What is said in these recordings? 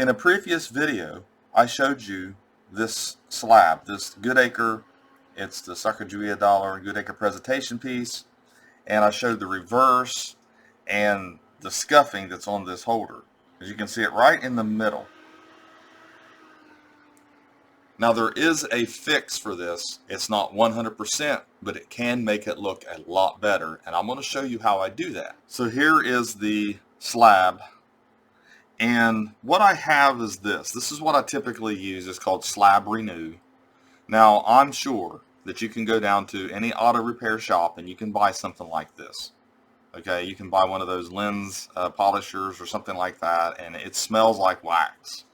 In a previous video, I showed you this slab, this Goodacre. It's the Sacagawea dollar Goodacre presentation piece, and I showed the reverse and the scuffing that's on this holder. As you can see it right in the middle. Now there is a fix for this. It's not 100%, but it can make it look a lot better, and I'm going to show you how I do that. So here is the slab. And what I have is this. This is what I typically use. It's called Slab Renew. Now, I'm sure that you can go down to any auto repair shop and you can buy something like this. Okay, you can buy one of those lens polishers or something like that, and it smells like wax.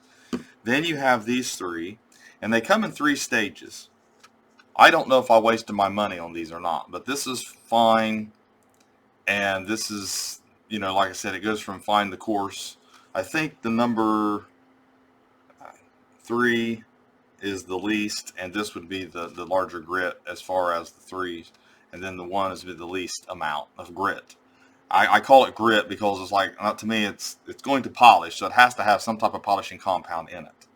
Then you have these three, and they come in 3 stages. I don't know if I wasted my money on these or not, but this is fine, and this is, you know, like I said, it goes from fine to coarse. I think the number 3 is the least, and this would be the larger grit as far as the 3s, and then the 1 is the least amount of grit. I call it grit because it's like, to me, it's going to polish, so it has to have some type of polishing compound in it.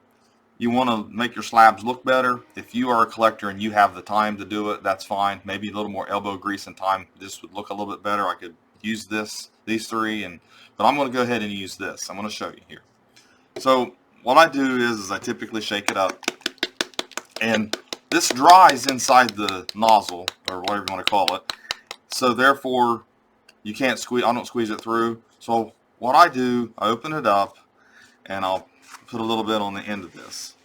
You want to make your slabs look better. If you are a collector and you have the time to do it, that's fine. Maybe a little more elbow grease and time, this would look a little bit better. I could use these 3, but I'm going to go ahead and use this. I'm going to show you here. So what I do is I typically shake it up, and this dries inside the nozzle, or whatever you want to call it. So therefore, you can't squeeze. I don't squeeze it through. So what I do, I open it up, and I'll put a little bit on the end of this,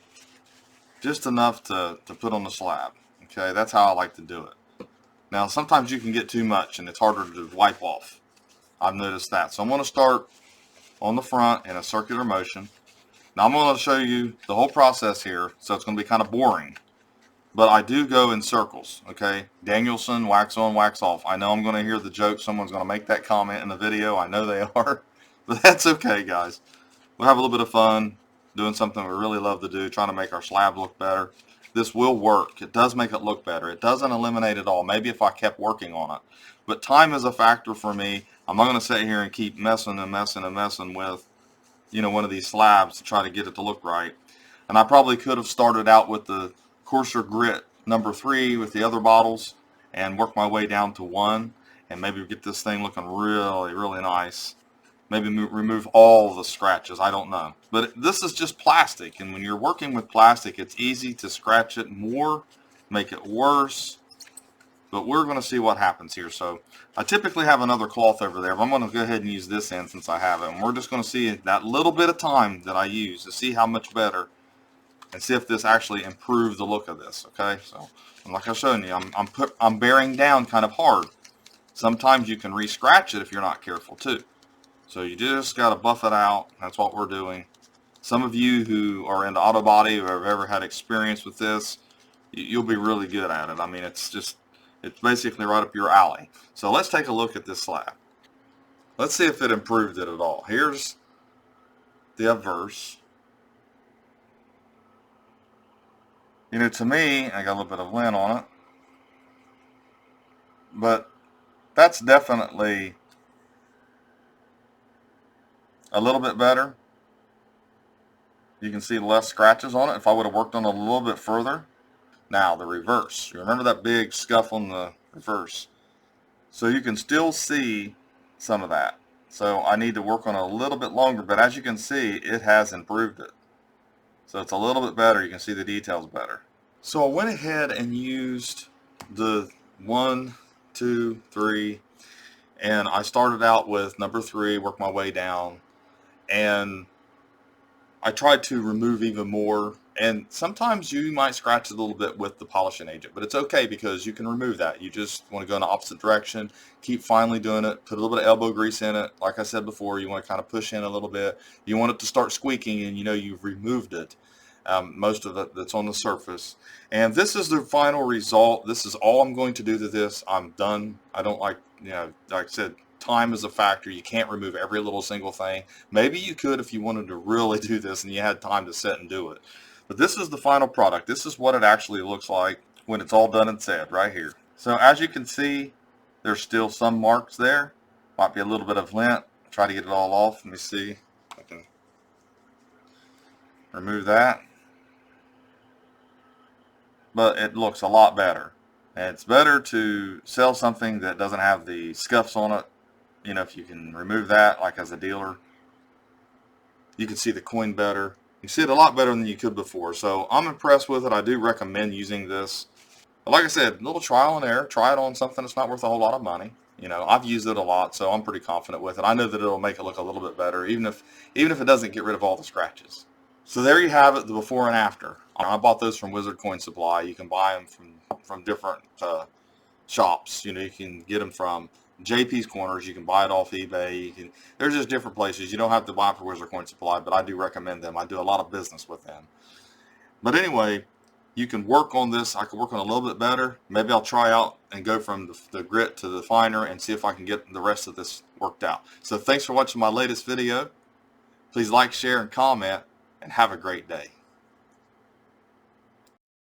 just enough to put on the slab. Okay, that's how I like to do it. Now sometimes you can get too much and it's harder to wipe off. I've noticed that. So I'm going to start on the front in a circular motion. Now I'm going to show you the whole process here, so it's going to be kind of boring, but I do go in circles. Okay, Danielson, wax on, wax off. I know I'm going to hear the joke. Someone's going to make that comment in the video. I know they are, but that's okay, guys. We'll have a little bit of fun doing something we really love to do, trying to make our slab look better. This will work. It does make it look better. It doesn't eliminate it all. Maybe if I kept working on it. But time is a factor for me. I'm not going to sit here and keep messing with, you know, one of these slabs to try to get it to look right. And I probably could have started out with the coarser grit number 3 with the other bottles and worked my way down to 1 and maybe get this thing looking really, really nice. Maybe remove all the scratches. I don't know. But this is just plastic. And when you're working with plastic, it's easy to scratch it more, make it worse. But we're going to see what happens here. So I typically have another cloth over there, but I'm going to go ahead and use this end since I have it. And we're just going to see that little bit of time that I use to see how much better and see if this actually improves the look of this. Okay, so like I was showing you, I'm bearing down kind of hard. Sometimes you can re-scratch it if you're not careful too. So you just got to buff it out. That's what we're doing. Some of you who are into auto body or have ever had experience with this, you'll be really good at it. I mean, it's basically right up your alley. So let's take a look at this slab. Let's see if it improved it at all. Here's the obverse. You know, to me, I got a little bit of lint on it, but that's definitely a little bit better. You can see less scratches on it if I would have worked on it a little bit further. Now the reverse. You remember that big scuff on the reverse? So you can still see some of that. So I need to work on it a little bit longer, but as you can see, it has improved it. So it's a little bit better. You can see the details better. So I went ahead and used the 1, 2, 3, and I started out with number 3, worked my way down, and I tried to remove even more. And sometimes you might scratch a little bit with the polishing agent, but it's okay because you can remove that. You just want to go in the opposite direction, keep finely doing it, put a little bit of elbow grease in it. Like I said before, you want to kind of push in a little bit. You want it to start squeaking and you know you've removed it, most of it that's on the surface. And this is the final result. This is all I'm going to do to this. I'm done. I don't like, you know, like I said, time is a factor. You can't remove every little single thing. Maybe you could if you wanted to really do this and you had time to sit and do it. But this is the final product. This is what it actually looks like when it's all done and said right here. So as you can see, there's still some marks there. Might be a little bit of lint. Try to get it all off. Let me see. Remove that. But it looks a lot better. And it's better to sell something that doesn't have the scuffs on it. You know, if you can remove that, like as a dealer, you can see the coin better. You see it a lot better than you could before. So I'm impressed with it. I do recommend using this. But like I said, a little trial and error. Try it on something that's not worth a whole lot of money. You know, I've used it a lot, so I'm pretty confident with it. I know that it'll make it look a little bit better, even if it doesn't get rid of all the scratches. So there you have it, the before and after. I bought those from Wizard Coin Supply. You can buy them from different shops. You know, you can get them from JP's Corners. You can buy it off eBay. There's just different places. You don't have to buy it from Wizard Coin Supply, but I do recommend them. I do a lot of business with them. But anyway, you can work on this. I can work on it a little bit better. Maybe I'll try out and go from the grit to the finer and see if I can get the rest of this worked out. So thanks for watching my latest video. Please like, share, and comment, and have a great day.